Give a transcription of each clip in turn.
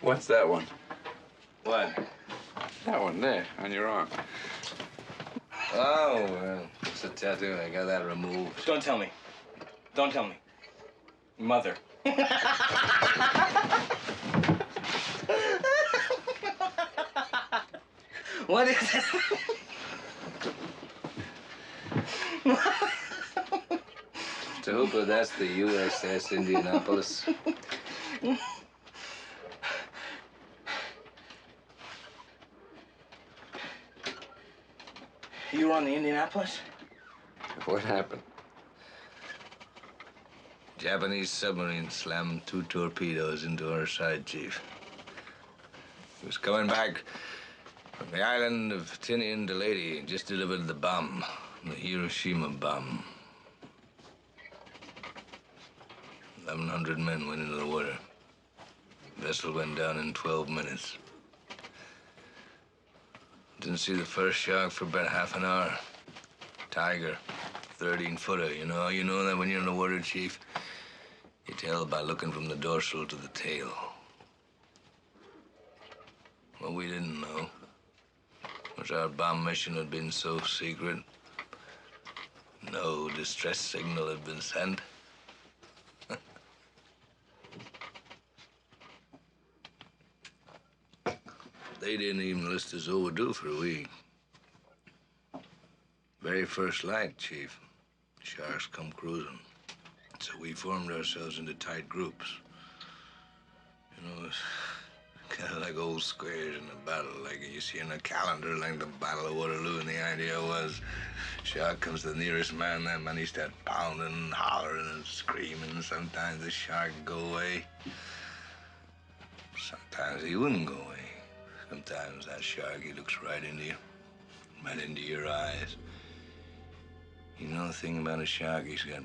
What's that one? What? That one there, on your arm. Oh, well, it's a tattoo. I got that removed. Don't tell me. Don't tell me. Mother. What is it? Mr. Hooper, that's the USS Indianapolis. You were on the Indianapolis? What happened? Japanese submarine slammed 2 torpedoes into our side, Chief. He was coming back from the island of Tinian to Leyte and just delivered the bomb, the Hiroshima bomb. 1,100 men went into the water. The vessel went down in 12 minutes. Didn't see the first shark for about half an hour. Tiger, 13-footer, you know that when you're in the water, Chief? You tell by looking from the dorsal to the tail. What we didn't know was our bomb mission had been so secret. No distress signal had been sent. They didn't even list us overdue for a week. Very first light, Chief. Sharks come cruising. So we formed ourselves into tight groups. You know, it's kind of like old squares in a battle, like you see in a calendar, like the Battle of Waterloo. And the idea was, shark comes to the nearest man, that man he starts pounding and hollering and screaming. Sometimes the shark would go away. Sometimes he wouldn't go away. Sometimes that shark, he looks right into you, right into your eyes. You know the thing about a shark, he's got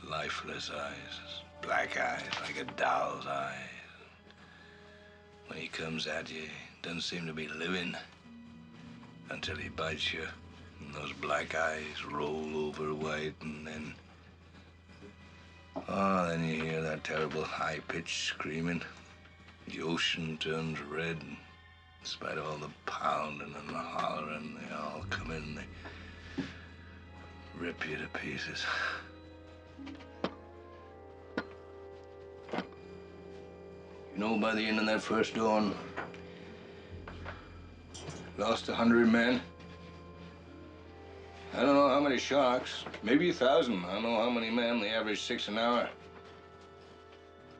lifeless eyes, black eyes, like a doll's eyes. When he comes at you, he doesn't seem to be living until he bites you. And those black eyes roll over white, and then, oh, then you hear that terrible high-pitched screaming. The ocean turns red, and in spite of all the pounding and the hollering, they all come in and they rip you to pieces. You know, by the end of that first dawn, lost 100 men. I don't know how many sharks, maybe 1,000. I don't know how many men. They average 6 an hour.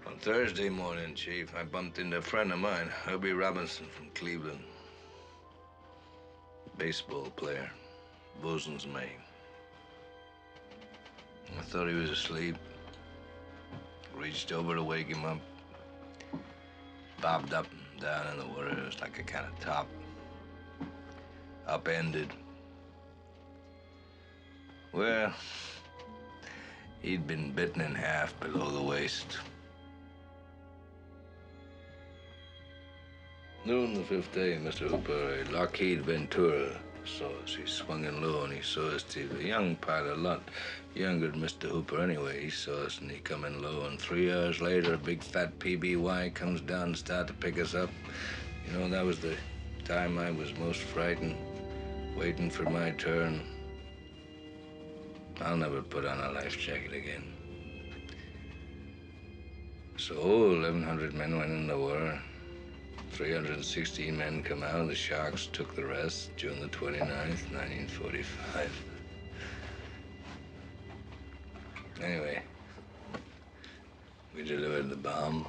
On Thursday morning, Chief, I bumped into a friend of mine, Herbie Robinson from Cleveland. Baseball player, bosun's mate. I thought he was asleep. Reached over to wake him up. Bobbed up and down in the water. It was like a kind of top. Upended. Well, he'd been bitten in half below the waist. Noon the 5th day, Mr. Hooper, a Lockheed Ventura saw us. He swung in low and he saw us too. A young pilot, a lot younger than Mr. Hooper anyway. He saw us and he come in low, and 3 hours later, a big fat PBY comes down and started to pick us up. You know, that was the time I was most frightened, waiting for my turn. I'll never put on a life jacket again. So 1,100 men went in the war. 316 men come out. The Sharks took the rest June the 29th, 1945. Anyway, we delivered the bomb.